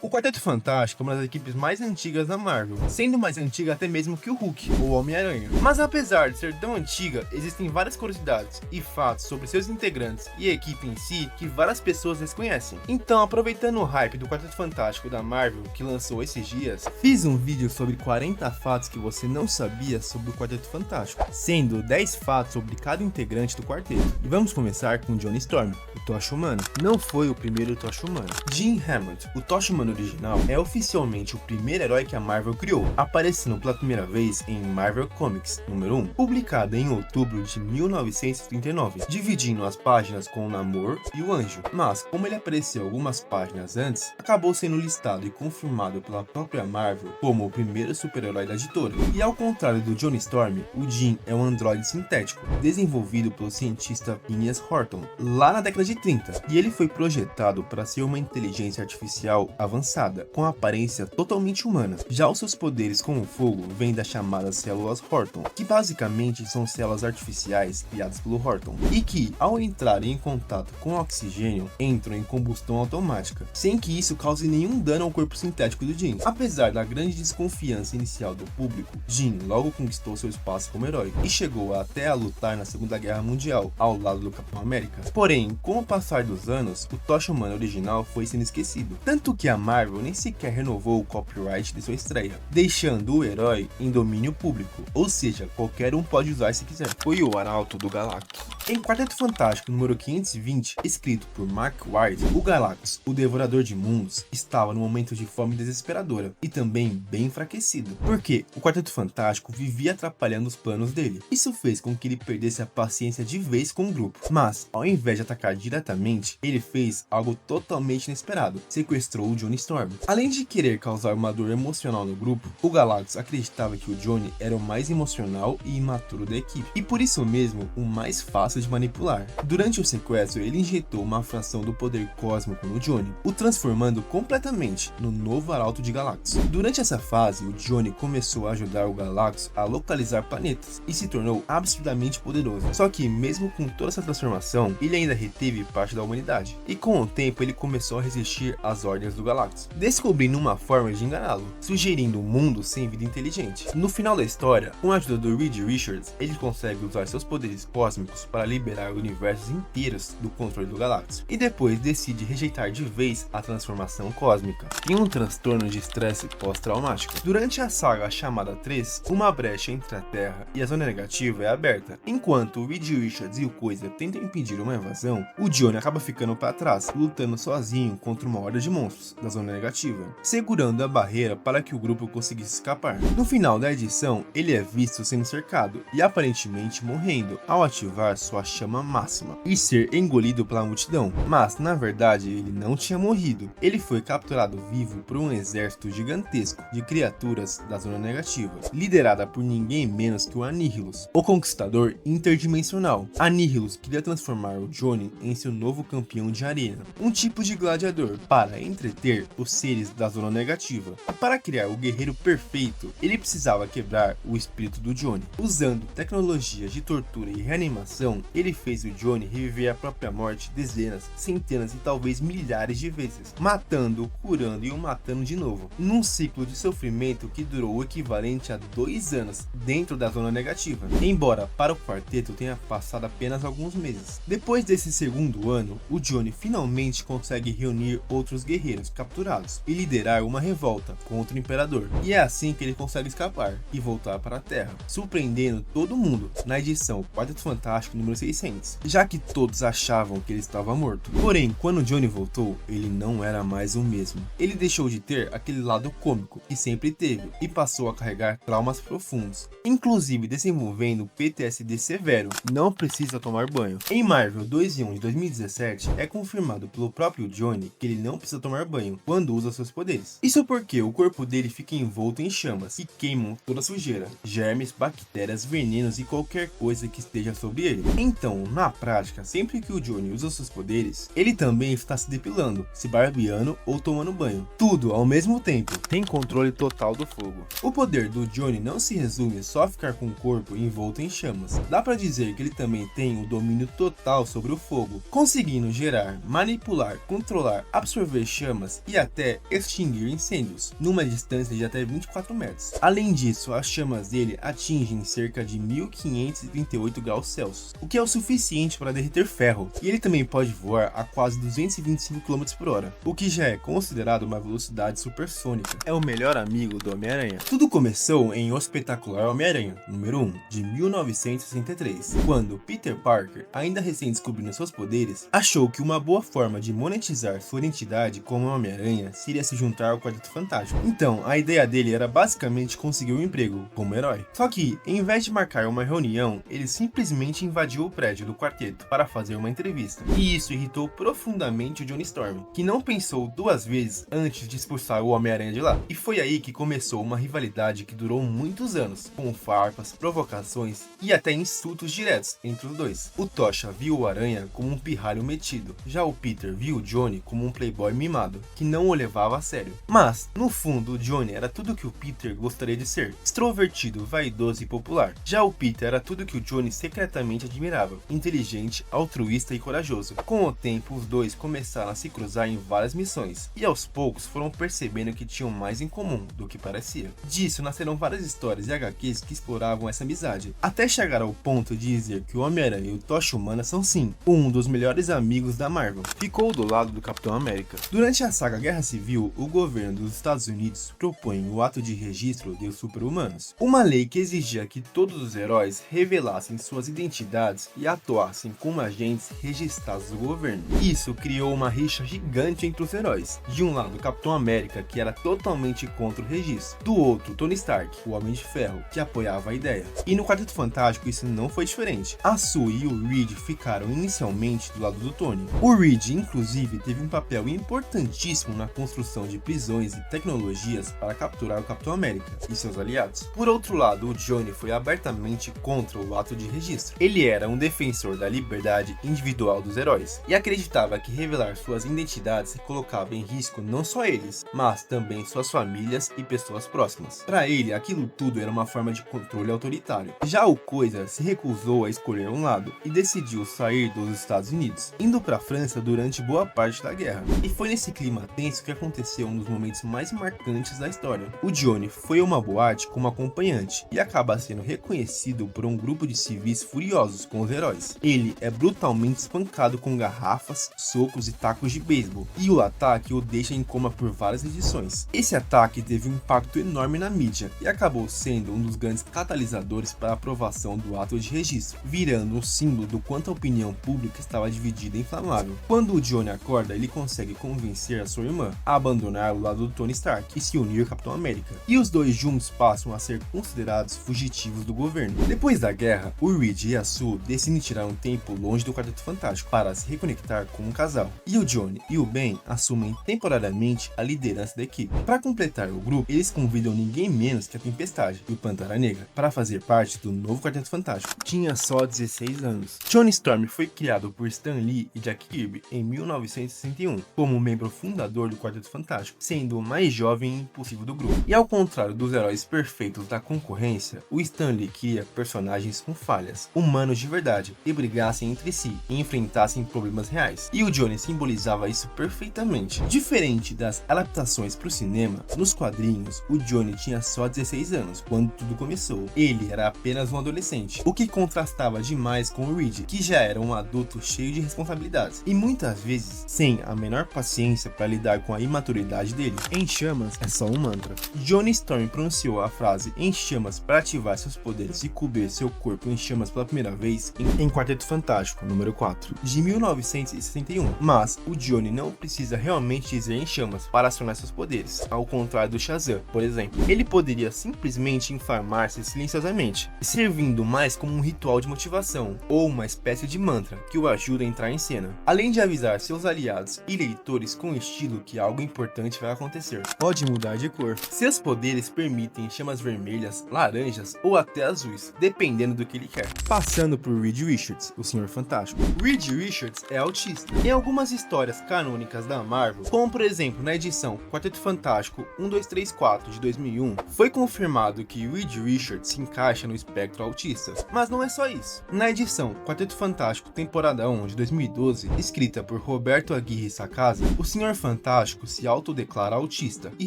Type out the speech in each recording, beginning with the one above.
O Quarteto Fantástico é uma das equipes mais antigas da Marvel, sendo mais antiga até mesmo que o Hulk, ou Homem-Aranha. Mas apesar de ser tão antiga, existem várias curiosidades e fatos sobre seus integrantes e a equipe em si que várias pessoas desconhecem. Então, aproveitando o hype do Quarteto Fantástico da Marvel que lançou esses dias, fiz um vídeo sobre 40 fatos que você não sabia sobre o Quarteto Fantástico, sendo 10 fatos sobre cada integrante do quarteto. E vamos começar com Johnny Storm, o Tocha Humano. Não foi o primeiro Tocha Humano. Jim Hammond, o Tocha Humano original, é oficialmente o primeiro herói que a Marvel criou, aparecendo pela primeira vez em Marvel Comics número 1, publicada em outubro de 1939, dividindo as páginas com o Namor e o Anjo. Mas, como ele apareceu algumas páginas antes, acabou sendo listado e confirmado pela própria Marvel como o primeiro super-herói da editora. E ao contrário do Johnny Storm, o Jim é um androide sintético, desenvolvido pelo cientista Phineas Horton, lá na década de 30, e ele foi projetado para ser uma inteligência artificial avançada, com aparência totalmente humana. Já os seus poderes com o fogo vêm das chamadas células Horton, que basicamente são células artificiais criadas pelo Horton, e que, ao entrarem em contato com o oxigênio, entram em combustão automática, sem que isso cause nenhum dano ao corpo sintético do Jim. Apesar da grande desconfiança inicial do público, Jim logo conquistou seu espaço como herói, e chegou até a lutar na Segunda Guerra Mundial, ao lado do Capitão América. Porém, com o passar dos anos, o Tocha Humano original foi sendo esquecido, tanto que a Marvel nem sequer renovou o copyright de sua estreia, deixando o herói em domínio público, ou seja, qualquer um pode usar se quiser. Foi o Arauto do Galactus. Em Quarteto Fantástico número 520, escrito por Mark Waid, o Galactus, o Devorador de Mundos, estava num momento de fome desesperadora e também bem enfraquecido, porque o Quarteto Fantástico vivia atrapalhando os planos dele. Isso fez com que ele perdesse a paciência de vez com o grupo, mas ao invés de atacar diretamente, ele fez algo totalmente inesperado: sequestrou o Johnny Storm. Além de querer causar uma dor emocional no grupo, o Galactus acreditava que o Johnny era o mais emocional e imaturo da equipe, e por isso mesmo o mais fácil de manipular. Durante o sequestro, ele injetou uma fração do poder cósmico no Johnny, o transformando completamente no novo Arauto de Galactus. Durante essa fase, o Johnny começou a ajudar o Galactus a localizar planetas e se tornou absurdamente poderoso. Só que mesmo com toda essa transformação, ele ainda reteve parte da humanidade, e com o tempo ele começou a resistir às ordens do Galactus, descobrindo uma forma de enganá-lo, sugerindo um mundo sem vida inteligente. No final da história, com a ajuda do Reed Richards, ele consegue usar seus poderes cósmicos para liberar universos inteiros do controle do Galactus, e depois decide rejeitar de vez a transformação cósmica, em um transtorno de estresse pós-traumático. Durante a saga chamada 3, uma brecha entre a Terra e a Zona Negativa é aberta. Enquanto o Reed Richards e o Coisa tentam impedir uma invasão, o Johnny acaba ficando para trás, lutando sozinho contra uma horda de monstros da Zona Negativa, segurando a barreira para que o grupo conseguisse escapar. No final da edição, ele é visto sendo cercado e aparentemente morrendo ao ativar sua chama máxima e ser engolido pela multidão, mas na verdade ele não tinha morrido. Ele foi capturado vivo por um exército gigantesco de criaturas da Zona Negativa, liderada por ninguém menos que o Annihilus, o conquistador interdimensional. Annihilus queria transformar o Johnny em seu novo campeão de arena, um tipo de gladiador, para entreter os seres da Zona Negativa. Para criar o guerreiro perfeito, ele precisava quebrar o espírito do Johnny. Usando tecnologias de tortura e reanimação, ele fez o Johnny reviver a própria morte dezenas, centenas e talvez milhares de vezes, matando, curando e o matando de novo, num ciclo de sofrimento que durou o equivalente a 2 anos dentro da Zona Negativa, embora para o quarteto tenha passado apenas alguns meses. Depois desse segundo ano, o Johnny finalmente consegue reunir outros guerreiros capturados e liderar uma revolta contra o Imperador, e é assim que ele consegue escapar e voltar para a Terra, surpreendendo todo mundo na edição Quarteto Fantástico número 600, já que todos achavam que ele estava morto. Porém, quando Johnny voltou, ele não era mais o mesmo. Ele deixou de ter aquele lado cômico que sempre teve e passou a carregar traumas profundos, inclusive desenvolvendo PTSD severo. Não precisa tomar banho. Em Marvel 2 em 1 de 2017, é confirmado pelo próprio Johnny que ele não precisa tomar banho quando usa seus poderes. Isso porque o corpo dele fica envolto em chamas que queimam toda a sujeira, germes, bactérias, venenos e qualquer coisa que esteja sobre ele. Então, na prática, sempre que o Johnny usa seus poderes, ele também está se depilando, se barbeando ou tomando banho. Tudo ao mesmo tempo. Tem controle total do fogo. O poder do Johnny não se resume só a ficar com o corpo envolto em chamas. Dá pra dizer que ele também tem o domínio total sobre o fogo, conseguindo gerar, manipular, controlar, absorver chamas e até extinguir incêndios, numa distância de até 24 metros. Além disso, as chamas dele atingem cerca de 1538 graus Celsius, o que é o suficiente para derreter ferro, e ele também pode voar a quase 225 km/h, o que já é considerado uma velocidade supersônica. É o melhor amigo do Homem-Aranha. Tudo começou em O Espetacular Homem-Aranha, número 1, de 1963, quando Peter Parker, ainda recém-descobrindo seus poderes, achou que uma boa forma de monetizar sua identidade como Homem-Aranha seria se juntar ao Quarteto Fantástico. Então, a ideia dele era basicamente conseguir um emprego como herói. Só que, em vez de marcar uma reunião, ele simplesmente invadiu o prédio do quarteto para fazer uma entrevista. E isso irritou profundamente o Johnny Storm, que não pensou duas vezes antes de expulsar o Homem-Aranha de lá. E foi aí que começou uma rivalidade que durou muitos anos, com farpas, provocações e até insultos diretos entre os dois. O Tocha viu o Aranha como um pirralho metido, já o Peter viu o Johnny como um playboy mimado, que não o levava a sério. Mas, no fundo, o Johnny era tudo que o Peter gostaria de ser, extrovertido, vaidoso e popular. Já o Peter era tudo que o Johnny secretamente admirava, inteligente, altruísta e corajoso. Com o tempo, os dois começaram a se cruzar em várias missões, e aos poucos foram percebendo que tinham mais em comum do que parecia. Disso nasceram várias histórias e HQs que exploravam essa amizade, até chegar ao ponto de dizer que o Homem-Aranha e o Tocha Humana são sim, um dos melhores amigos da Marvel. Ficou do lado do Capitão América. Durante a saga Guerra Civil, o governo dos Estados Unidos propõe o ato de registro dos super-humanos, uma lei que exigia que todos os heróis revelassem suas identidades e atuassem como agentes registrados do governo. Isso criou uma rixa gigante entre os heróis. De um lado, o Capitão América, que era totalmente contra o registro. Do outro, Tony Stark, o Homem de Ferro, que apoiava a ideia. E no Quarteto Fantástico isso não foi diferente. A Sue e o Reed ficaram inicialmente do lado do Tony. O Reed, inclusive, teve um papel importantíssimo na construção de prisões e tecnologias para capturar o Capitão América e seus aliados. Por outro lado, o Johnny foi abertamente contra o ato de registro. Ele era um defensor da liberdade individual dos heróis e acreditava que revelar suas identidades colocava em risco não só eles, mas também suas famílias e pessoas próximas. Para ele, aquilo tudo era uma forma de controle autoritário. Já o Coisa se recusou a escolher um lado e decidiu sair dos Estados Unidos, indo para a França durante boa parte da guerra. E foi nesse clima tenso que aconteceu um dos momentos mais marcantes da história. O Johnny foi a uma boate como acompanhante e acaba sendo reconhecido por um grupo de civis furiosos com os heróis. Ele é brutalmente espancado com garrafas, socos e tacos de beisebol, e o ataque o deixa em coma por várias edições. Esse ataque teve um impacto enorme na mídia e acabou sendo um dos grandes catalisadores para a aprovação do ato de registro, virando um símbolo do quanto a opinião pública estava dividida e inflamável. Quando o Johnny acorda, ele consegue convencer a sua irmã a abandonar o lado do Tony Stark e se unir ao Capitão América, e os dois juntos passam a ser considerados fugitivos do governo. Depois da guerra, o Reed e a Sue decidem tirar um tempo longe do Quarteto Fantástico para se reconectar como um casal, e o Johnny e o Ben assumem temporariamente a liderança da equipe. Para completar o grupo, eles convidam ninguém menos que a Tempestade e o Pantera Negra para fazer parte do novo Quarteto Fantástico. Tinha só 16 anos. Johnny Storm foi criado por Stan Lee e Jack Kirby em 1961 como membro fundador do Quarteto Fantástico, sendo o mais jovem e impulsivo do grupo. E ao contrário dos heróis perfeitos da concorrência, o Stan Lee cria personagens com falhas, humanos de verdade, que brigassem entre si e enfrentassem problemas reais. E o Johnny simbolizava isso perfeitamente. Diferente das adaptações para o cinema, nos quadrinhos, o Johnny tinha só 16 anos quando tudo começou. Ele era apenas um adolescente, o que contrastava demais com o Reed, que já era um adulto cheio de responsabilidades, e muitas vezes sem a menor paciência para lidar com a imaturidade dele. Em chamas é só um mantra. Johnny Storm pronunciou a frase em chamas para ativar seus poderes e cobrir seu corpo em chamas pela primeira vez em Quarteto Fantástico, número 4, de 1961. Mas o Johnny não precisa realmente dizer em chamas para acionar seus poderes, ao contrário do Shazam, por exemplo. Ele poderia simplesmente inflamar-se silenciosamente, servindo mais como um ritual de motivação, ou uma espécie de mantra que o ajuda a entrar em cena, além de avisar seus aliados e leitores com estilo que algo importante vai acontecer. Pode mudar de cor. Seus poderes permitem chamas vermelhas, laranjas ou até azuis, dependendo do que ele quer. Passando por Reed Richards, o Senhor Fantástico. Reed Richards é autista. Em algumas histórias canônicas da Marvel, como por exemplo na edição Quarteto Fantástico 1, 2, 3, 4 de 2001, foi confirmado que Reed Richards se encaixa no espectro autista. Mas não é só isso. Na edição Quarteto Fantástico temporada 1 de 2012, escrita por Roberto Aguirre Sacasa, o Senhor Fantástico Fantástico se autodeclara autista e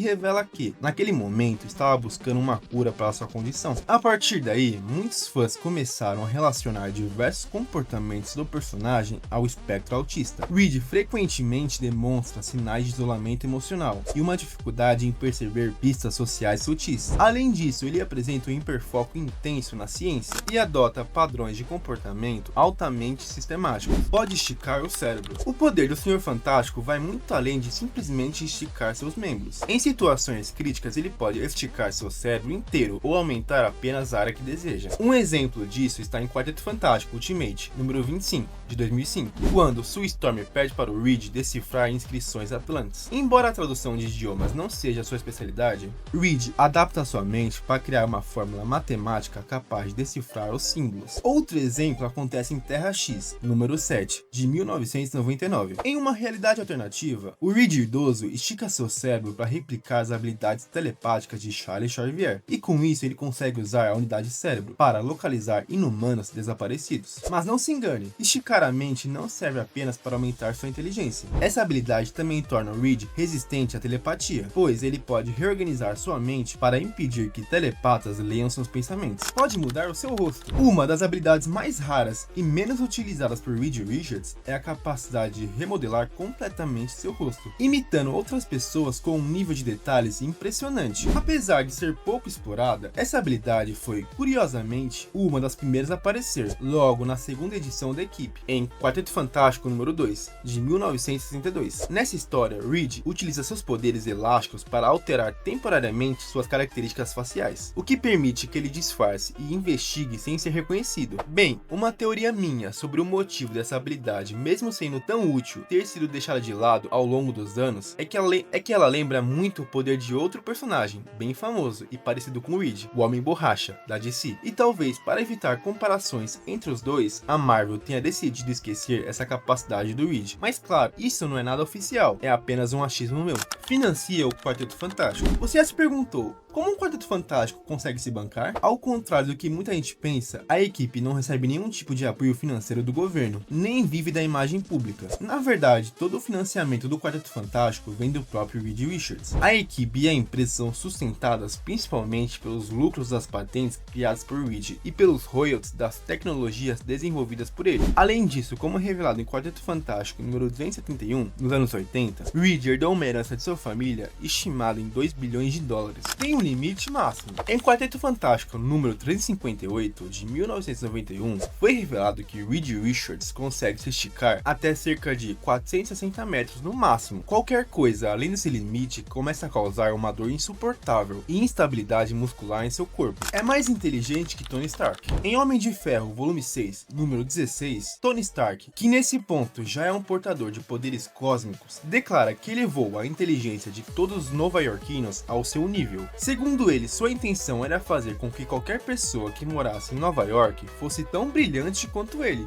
revela que, naquele momento, estava buscando uma cura para sua condição. A partir daí, muitos fãs começaram a relacionar diversos comportamentos do personagem ao espectro autista. Reed frequentemente demonstra sinais de isolamento emocional e uma dificuldade em perceber pistas sociais sutis. Além disso, ele apresenta um hiperfoco intenso na ciência e adota padrões de comportamento altamente sistemáticos. Pode esticar o cérebro. O poder do Senhor Fantástico vai muito além de simplesmente esticar seus membros. Em situações críticas, ele pode esticar seu cérebro inteiro ou aumentar apenas a área que deseja. Um exemplo disso está em Quarteto Fantástico Ultimate, número 25, de 2005, quando Sue Storm pede para o Reed decifrar inscrições atlantes. Embora a tradução de idiomas não seja sua especialidade, Reed adapta sua mente para criar uma fórmula matemática capaz de decifrar os símbolos. Outro exemplo acontece em Terra X, número 7, de 1999. Em uma realidade alternativa, o Reed idoso estica seu cérebro para replicar as habilidades telepáticas de Charles Xavier, e com isso ele consegue usar a unidade cérebro para localizar inumanos desaparecidos. Mas não se engane, esticar a mente não serve apenas para aumentar sua inteligência. Essa habilidade também torna o Reed resistente à telepatia, pois ele pode reorganizar sua mente para impedir que telepatas leiam seus pensamentos. Pode mudar o seu rosto. Uma das habilidades mais raras e menos utilizadas por Reed Richards é a capacidade de remodelar completamente seu rosto, imitando outras pessoas com um nível de detalhes impressionante. Apesar de ser pouco explorada, essa habilidade foi, curiosamente, uma das primeiras a aparecer logo na segunda edição da equipe, em Quarteto Fantástico número 2, de 1962. Nessa história, Reed utiliza seus poderes elásticos para alterar temporariamente suas características faciais, o que permite que ele disfarce e investigue sem ser reconhecido. Bem, uma teoria minha sobre o motivo dessa habilidade, mesmo sendo tão útil, ter sido deixada de lado ao longo dos anos, é que ela lembra muito o poder de outro personagem, bem famoso e parecido com Reed, o Homem Borracha, da DC. E talvez, para evitar comparações entre os dois, a Marvel tenha decidido esquecer essa capacidade do Reed. Mas claro, isso não é nada oficial, é apenas um achismo meu. Financia o Quarteto Fantástico. Você já se perguntou, como um Quarteto Fantástico consegue se bancar? Ao contrário do que muita gente pensa, a equipe não recebe nenhum tipo de apoio financeiro do governo, nem vive da imagem pública. Na verdade, todo o financiamento do Quarteto Fantástico vem do próprio Reed Richards. A equipe e a empresa são sustentadas principalmente pelos lucros das patentes criadas por Reed e pelos royalties das tecnologias desenvolvidas por ele. Além disso, como revelado em Quarteto Fantástico número 271, nos anos 80, Reed herdou uma herança de sua família estimada em 2 bilhões de dólares. Tem um limite máximo. Em Quarteto Fantástico número 358, de 1991, foi revelado que Reed Richards consegue se esticar até cerca de 460 metros no máximo. Qualquer coisa além desse limite começa a causar uma dor insuportável e instabilidade muscular em seu corpo. É mais inteligente que Tony Stark. Em Homem de Ferro, volume 6, número 16, Tony Stark, que nesse ponto já é um portador de poderes cósmicos, declara que elevou a inteligência de todos os nova-iorquinos ao seu nível. Segundo ele, sua intenção era fazer com que qualquer pessoa que morasse em Nova York fosse tão brilhante quanto ele.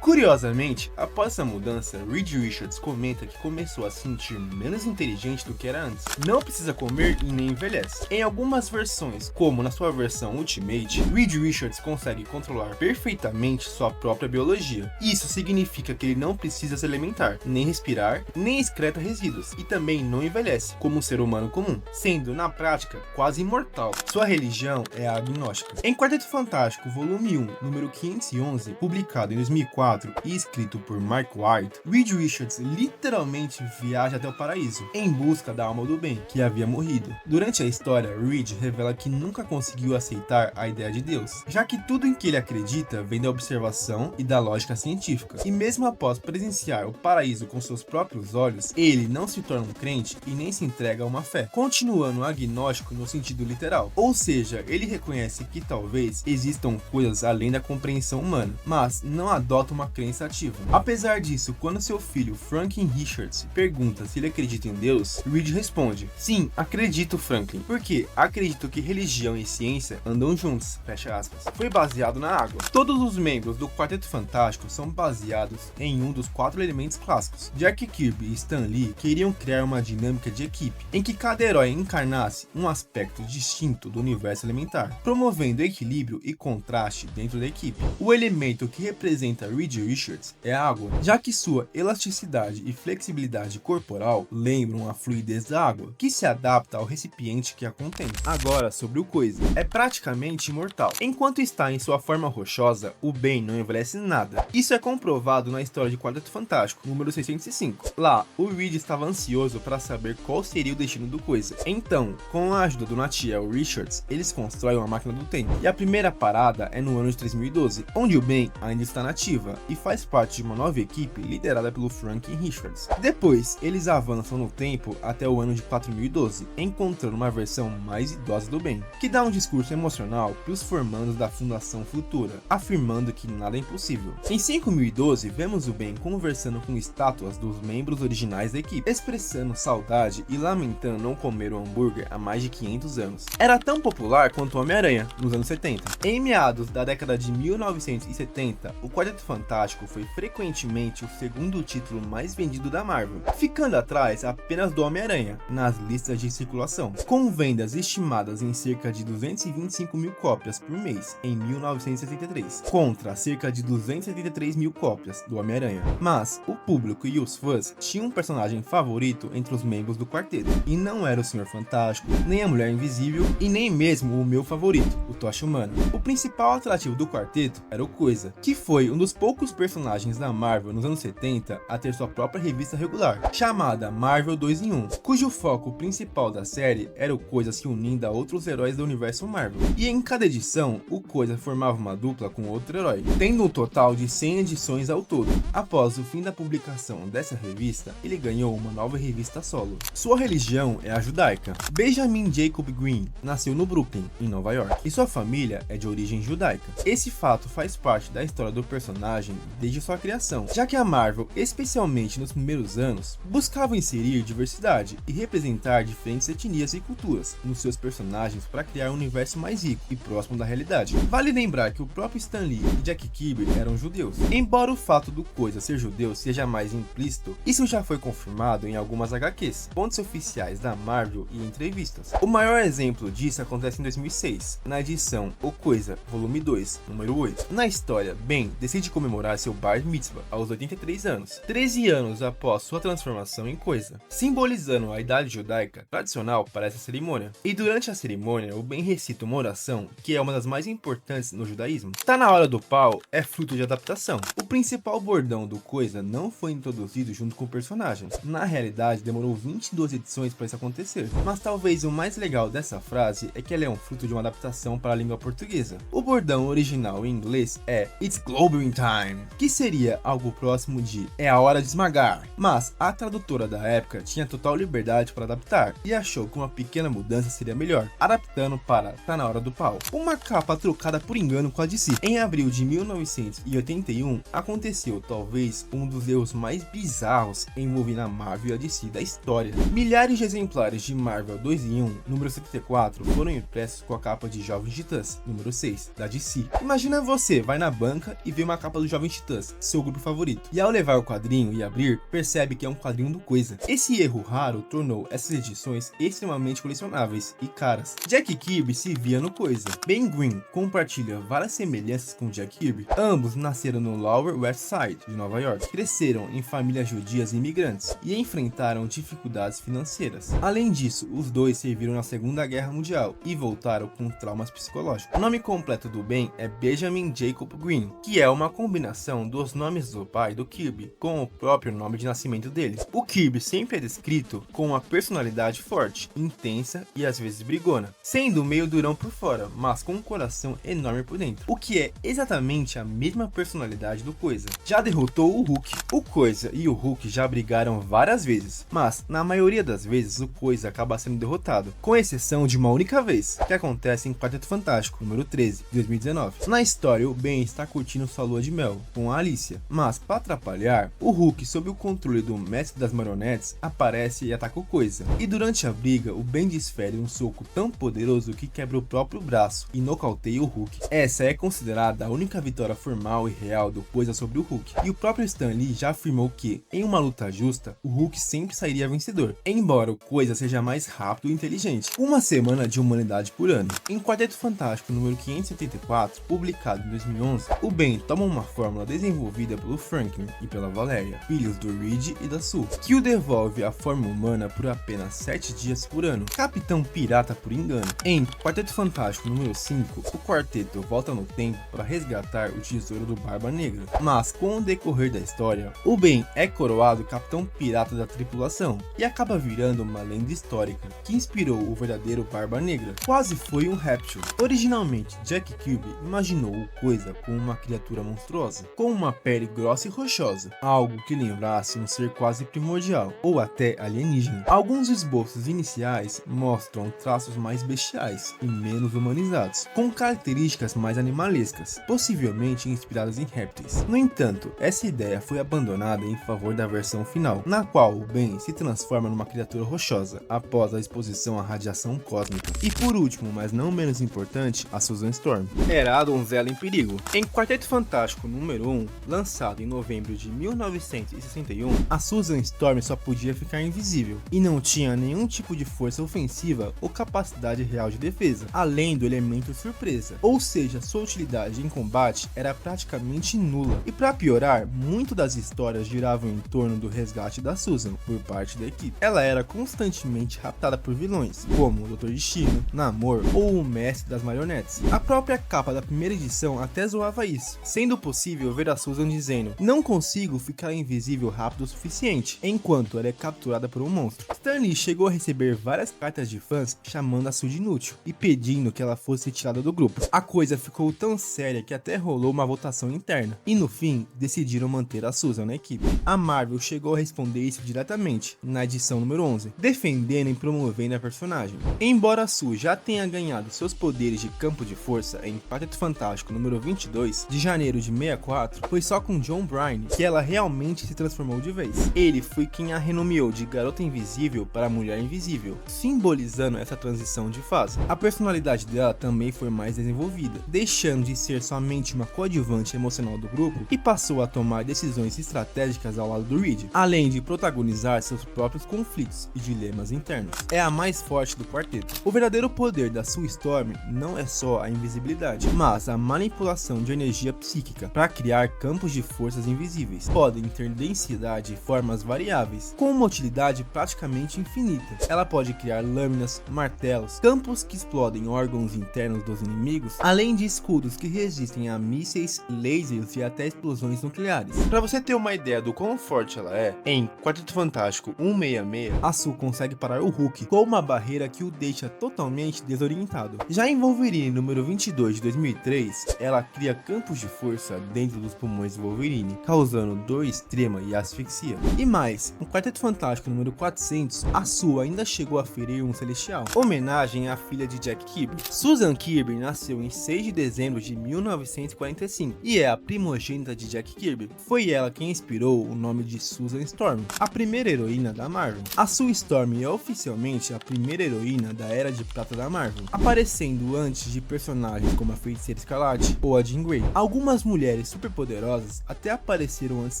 Curiosamente, após essa mudança, Reed Richards comenta que começou a se sentir menos inteligente do que era antes. Não precisa comer e nem envelhece. Em algumas versões, como na sua versão Ultimate, Reed Richards consegue controlar perfeitamente sua própria biologia. Isso significa que ele não precisa se alimentar, nem respirar, nem excreta resíduos, e também não envelhece, como um ser humano comum, sendo, na prática, quase imortal. Sua religião é a agnóstica. Em Quarteto Fantástico, volume 1, número 511, publicado em 2004 e escrito por Mark Waid, Reed Richards literalmente viaja até o paraíso, em busca da alma do bem, que havia morrido. Durante a história, Reed revela que nunca conseguiu aceitar a ideia de Deus, já que tudo em que ele acredita vem da observação e da lógica científica. E mesmo após presenciar o paraíso com seus próprios olhos, ele não se torna um crente e nem se entrega a uma fé, continuando agnóstico no sentido literal. Ou seja, ele reconhece que talvez existam coisas além da compreensão humana, mas não adota uma crença ativa. Apesar disso, quando seu filho Franklin Richards pergunta se ele acredita em Deus, Reed responde: sim, acredito, Franklin, porque acredito que religião e ciência andam juntos, fecha aspas. Foi baseado na água. Todos os membros do Quarteto Fantástico são baseados em um dos 4 elementos clássicos. Jack Kirby e Stan Lee queriam criar uma dinâmica de equipe, em que cada herói encarnasse um aspecto distinto do universo elementar, promovendo equilíbrio e contraste dentro da equipe. O elemento que representa Reed Richards é a água, já que sua elasticidade e flexibilidade corporal lembram a fluidez da água, que se adapta ao recipiente que a contém. Agora, sobre o Coisa. É praticamente imortal. Enquanto está em sua forma rochosa, o Ben não envelhece nada. Isso é comprovado na história de Quarteto Fantástico, número 605. Lá, o Reed estava ansioso para saber qual seria o destino do Coisa. Então, com a ajuda do Natiel Richards, eles constroem uma máquina do tempo. E a primeira parada é no ano de 3012, onde o Ben ainda está nativa e faz parte de uma nova equipe liderada pelo Franklin Richards. Depois, eles avançam no tempo até o ano de 4012, encontrando uma versão mais idosa do Ben, que dá um discurso emocional para os formandos da Fundação Futura, afirmando que nada é impossível. Em 5012, vemos o Ben conversando com estátuas dos membros originais da equipe, expressando saudade e lamentando não comer o hambúrguer há mais de 500 anos. Era tão popular quanto o Homem-Aranha, nos anos 70. Em meados da década de 1970, o Quarteto Fantástico foi frequentemente o segundo título mais vendido da Marvel, ficando atrás apenas do Homem-Aranha, nas listas de circulação, com vendas estimadas em cerca de 225 mil cópias por mês em 1963, contra cerca de 273 mil cópias do Homem-Aranha. Mas o público e os fãs tinham um personagem favorito entre os membros do quarteto, e não era o Senhor Fantástico, nem a Mulher Invisível e nem mesmo o meu favorito, o Tocha Humana. O principal atrativo do quarteto era o Coisa, que foi um dos poucos personagens da Marvel nos anos 70 a ter sua própria revista regular, chamada Marvel 2 em 1, cujo foco principal da série era o Coisa se unindo a outros heróis do universo Marvel. E em cada edição, o Coisa formava uma dupla com outro herói, tendo um total de 100 edições ao todo. Após o fim da publicação dessa revista, ele ganhou uma nova revista solo. Sua religião é a judaica. Benjamin Jacob Green nasceu no Brooklyn, em Nova York, e sua família é de origem judaica. Esse fato faz parte da história do personagem desde sua criação, já que a Marvel, especialmente nos primeiros anos, buscava inserir diversidade e representar diferentes etnias e culturas nos seus personagens para criar um universo mais rico e próximo da realidade. Vale lembrar que o próprio Stan Lee e Jack Kirby eram judeus. Embora o fato do Coisa ser judeu seja mais implícito, isso já foi confirmado em algumas HQs, fontes oficiais da Marvel e entrevistas. O maior exemplo disso acontece em 2006, na edição O Coisa, volume 2, número 8. Na história, Ben decide comemorar seu Bar Mitzvah aos 83 anos, 13 anos após sua transformação em Coisa, simbolizando a idade judaica tradicional para essa cerimônia. E durante a cerimônia, o Ben recita uma oração que é uma das mais importantes no judaísmo. Tá na hora do pau é fruto de adaptação. O principal bordão do Coisa não foi introduzido junto com o personagem. Na realidade, demorou 22 edições para isso acontecer. Mas talvez o mais legal dessa frase é que ela é um fruto de uma adaptação para a língua portuguesa. O bordão original em inglês é It's Globbering Time, que seria algo próximo de É a hora de esmagar. Mas a tradutora da época tinha total liberdade para adaptar e achou que uma pequena mudança seria melhor, adaptando para Tá na hora do pau. Uma capa trocada por engano com a DC. Em abril de 1981, aconteceu talvez um dos erros mais bizarros envolvendo a Marvel e a DC da história. Milhares de exemplares de Marvel 2 em 1, número 74, foram impressos com a capa de Jovens Titãs, número 6, da DC. Imagina você vai na banca e vê uma capa do Jovens Titãs, seu grupo favorito, e ao levar o quadrinho e abrir, percebe que é um quadrinho do Coisa. Esse erro raro tornou essas edições extremamente colecionáveis e caras. Jack Kirby se via no Coisa. Ben Green compartilha várias semelhanças com Jack Kirby. Ambos nasceram no Lower West Side de Nova York, cresceram em famílias judias e imigrantes e enfrentaram dificuldades financeiras. Além disso, os dois serviram na Segunda Guerra Mundial e voltaram com traumas psicológicos. O nome completo do Ben é Benjamin Jacob Green, que é uma combinação dos nomes do pai do Kirby com o próprio nome de nascimento dele. O Kirby sempre é descrito com uma personalidade forte, intensa e às vezes brigona, sendo meio durão por fora, mas com um coração enorme por dentro, o que é exatamente a mesma personalidade do Coisa. Já derrotou o Hulk. O Coisa e o Hulk já brigaram várias vezes, mas na maioria das vezes o Coisa acaba sendo derrotado, com exceção de uma única vez, que acontece em Quarteto Fantástico, número 13, de 2019. Na história, o Ben está curtindo sua lua de mel com a Alicia, mas para atrapalhar, o Hulk, sob o controle do Mestre das Marionetes, aparece e ataca o Coisa. E durante a briga, o Ben desfere um soco tão poderoso que quebra o próprio braço e nocauteia o Hulk. Essa é considerada a única vitória formal e real do Coisa sobre o Hulk. E o próprio Stan Lee já afirmou que, em uma luta justa, o Hulk sempre sairia vencedor, embora o Coisa seja mais rápido e inteligente inteligente. Uma semana de humanidade por ano. Em Quarteto Fantástico número 574, publicado em 2011, o Ben toma uma fórmula desenvolvida pelo Franklin e pela Valéria, filhos do Reed e da Sue, que o devolve à forma humana por apenas 7 dias por ano. Capitão Pirata por engano. Em Quarteto Fantástico número 5, o quarteto volta no tempo para resgatar o tesouro do Barba Negra, mas com o decorrer da história, o Ben é coroado Capitão Pirata da tripulação e acaba virando uma lenda histórica que inspirou o verdadeiro Barba Negra. Quase foi um réptil. Originalmente, Jack Kirby imaginou o Coisa como uma criatura monstruosa, com uma pele grossa e rochosa, algo que lembrasse um ser quase primordial, ou até alienígena. Alguns esboços iniciais mostram traços mais bestiais e menos humanizados, com características mais animalescas, possivelmente inspiradas em répteis. No entanto, essa ideia foi abandonada em favor da versão final, na qual o Ben se transforma numa criatura rochosa após a exposição à radiação cósmica. E por último, mas não menos importante, a Susan Storm. Era a donzela em perigo. Em Quarteto Fantástico número 1, lançado em novembro de 1961, a Susan Storm só podia ficar invisível e não tinha nenhum tipo de força ofensiva ou capacidade real de defesa, além do elemento surpresa, ou seja, sua utilidade em combate era praticamente nula. E para piorar, muito das histórias giravam em torno do resgate da Susan por parte da equipe. Ela era constantemente raptada por vilões, como o Dr. Destino, Namor ou o Mestre das Marionetes. A própria capa da primeira edição até zoava isso, sendo possível ver a Susan dizendo: "Não consigo ficar invisível rápido o suficiente", enquanto ela é capturada por um monstro. Stan Lee chegou a receber várias cartas de fãs chamando a Sue de inútil e pedindo que ela fosse retirada do grupo. A coisa ficou tão séria que até rolou uma votação interna, e no fim decidiram manter a Susan na equipe. A Marvel chegou a responder isso diretamente na edição número 11, defendendo e promovendo a personagem. Embora a Sue já tenha ganhado seus poderes de campo de força em Quarteto Fantástico número 22, de janeiro de 64, foi só com John Byrne que ela realmente se transformou de vez. Ele foi quem a renomeou de Garota Invisível para Mulher Invisível, simbolizando essa transição de fase. A personalidade dela também foi mais desenvolvida, deixando de ser somente uma coadjuvante emocional do grupo e passou a tomar decisões estratégicas ao lado do Reed, além de protagonizar seus próprios conflitos e dilemas internos. É a mais forte do quarteto. O verdadeiro poder da Sue Storm não é só a invisibilidade, mas a manipulação de energia psíquica para criar campos de forças invisíveis. Podem ter densidade e formas variáveis, com uma utilidade praticamente infinita. Ela pode criar lâminas, martelos, campos que explodem órgãos internos dos inimigos, além de escudos que resistem a mísseis, lasers e até explosões nucleares. Para você ter uma ideia do quão forte ela é, em Quarteto Fantástico 166, a Sue consegue parar o Hulk com uma barreira que o deixa totalmente desorientado. Já em Wolverine número 22 de 2003, ela cria campos de força dentro dos pulmões do Wolverine, causando dor extrema e asfixia. E mais, no Quarteto Fantástico número 400, a Sue ainda chegou a ferir um celestial, homenagem à filha de Jack Kirby. Susan Kirby nasceu em 6 de dezembro de 1945 e é a primogênita de Jack Kirby. Foi ela quem inspirou o nome de Susan Storm, a primeira heroína da Marvel. A Sue Storm é oficialmente a primeira heroína da Era de Prata da Marvel, aparecendo antes de personagens como a Feiticeira Escarlate ou a Jean Grey. Algumas mulheres superpoderosas até apareceram antes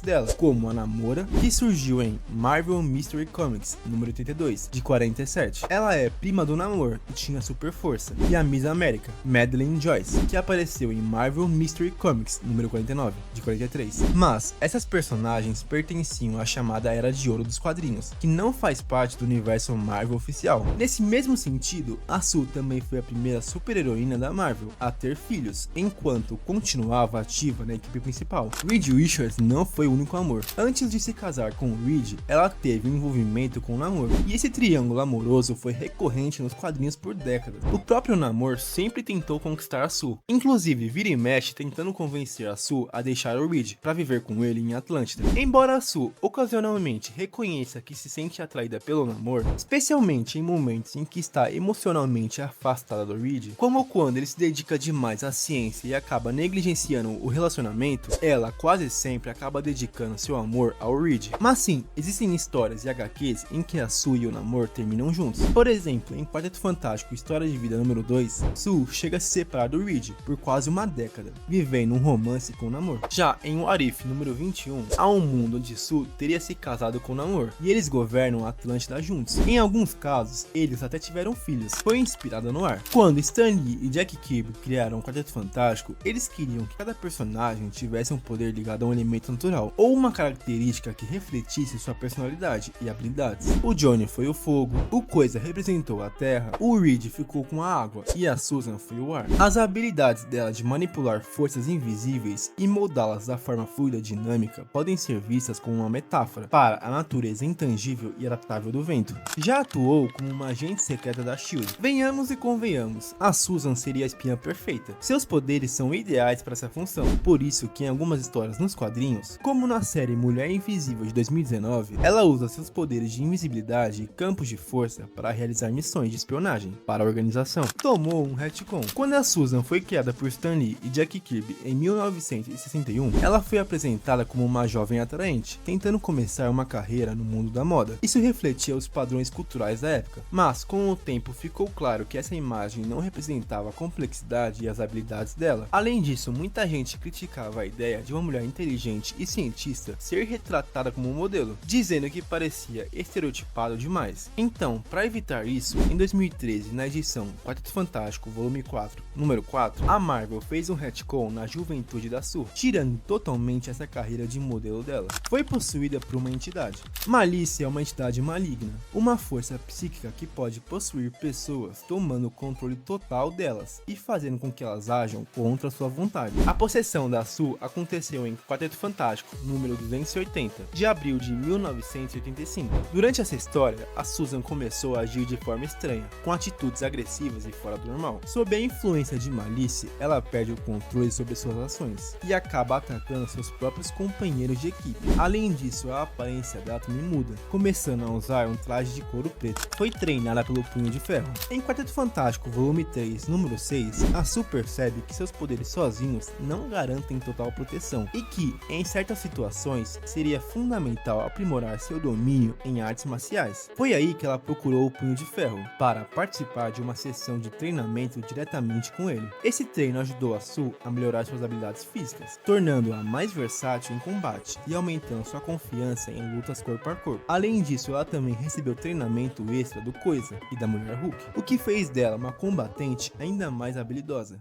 dela, como a Namora, que surgiu em Marvel Mystery Comics número 82, de 47. Ela é prima do Namor e tinha super força. E a Miss América, Madeline Joyce, que apareceu em Marvel Mystery Comics número 49, de 43. Mas essas personagens pertenciam à chamada Era de Ouro dos quadrinhos, que não faz parte do universo Marvel oficial. Nesse mesmo sentido, a Sue também foi a primeira super-heroína da Marvel a ter filhos, enquanto continuava ativa na equipe principal. Reed Richards não foi o único amor. Antes de se casar com Reed, ela teve um envolvimento com o Namor, e esse triângulo amoroso foi recorrente nos quadrinhos por décadas. O próprio Namor sempre tentou conquistar a Sue, inclusive vira e mexe tentando convencer a Sue a deixar o Reed para viver com ele em Atlântida. Embora a Sue ocasionalmente reconheça que se sente atraída pelo Namor, especialmente em momentos em que está emocionalmente afastada do Reed, como quando ele se dedica demais à ciência e acaba negligenciando o relacionamento, ela quase sempre acaba dedicando seu amor ao Reed. Mas sim, existem histórias e HQs em que a Sue e o Namor terminam juntos. Por exemplo, em Quarteto Fantástico História de Vida número 2, Sue chega a se separar do Reed por quase uma década, vivendo um romance com o Namor. Já em What If número 21, há um mundo onde Sue teria se casado com o Namor, e eles governam a Atlântida juntos. Em alguns casos, casos, eles até tiveram filhos. Foi inspirada no ar. Quando Stan Lee e Jack Kirby criaram o Quarteto Fantástico, eles queriam que cada personagem tivesse um poder ligado a um elemento natural, ou uma característica que refletisse sua personalidade e habilidades. O Johnny foi o fogo, o Coisa representou a terra, o Reed ficou com a água e a Susan foi o ar. As habilidades dela de manipular forças invisíveis e moldá-las da forma fluida e dinâmica podem ser vistas como uma metáfora para a natureza intangível e adaptável do vento. Já atuou como uma agente secreta da SHIELD. Venhamos e convenhamos, a Susan seria a espiã perfeita. Seus poderes são ideais para essa função, por isso que em algumas histórias nos quadrinhos, como na série Mulher Invisível de 2019, ela usa seus poderes de invisibilidade e campos de força para realizar missões de espionagem para a organização. Tomou um retcon. Quando a Susan foi criada por Stan Lee e Jack Kirby em 1961, ela foi apresentada como uma jovem atraente, tentando começar uma carreira no mundo da moda. Isso refletia os padrões culturais da época, mas com o tempo ficou claro que essa imagem não representava a complexidade e as habilidades dela. Além disso, muita gente criticava a ideia de uma mulher inteligente e cientista ser retratada como um modelo, dizendo que parecia estereotipado demais. Então, para evitar isso, em 2013, na edição Quarteto Fantástico Volume 4, número 4, a Marvel fez um retcon na juventude da Sue, tirando totalmente essa carreira de modelo dela. Foi possuída por uma entidade. Malícia é uma entidade maligna, uma força psíquica que pode possuir pessoas tomando o controle total delas e fazendo com que elas ajam contra sua vontade. A possessão da Sue aconteceu em Quarteto Fantástico, número 280, de abril de 1985. Durante essa história, a Susan começou a agir de forma estranha, com atitudes agressivas e fora do normal. Sob a influência de Malícia, ela perde o controle sobre suas ações e acaba atacando seus próprios companheiros de equipe. Além disso, a aparência dela também muda, começando a usar um traje de couro preto. Foi treinada pelo Punho de Ferro. Em Quarteto Fantástico Volume 3, número 6, a Sue percebe que seus poderes sozinhos não garantem total proteção e que, em certas situações, seria fundamental aprimorar seu domínio em artes marciais. Foi aí que ela procurou o Punho de Ferro para participar de uma sessão de treinamento diretamente com ele. Esse treino ajudou a Sue a melhorar suas habilidades físicas, tornando-a mais versátil em combate e aumentando sua confiança em lutas corpo a corpo. Além disso, ela também recebeu treinamento extra do Coisa e da Mulher Hulk, o que fez dela uma combatente ainda mais habilidosa.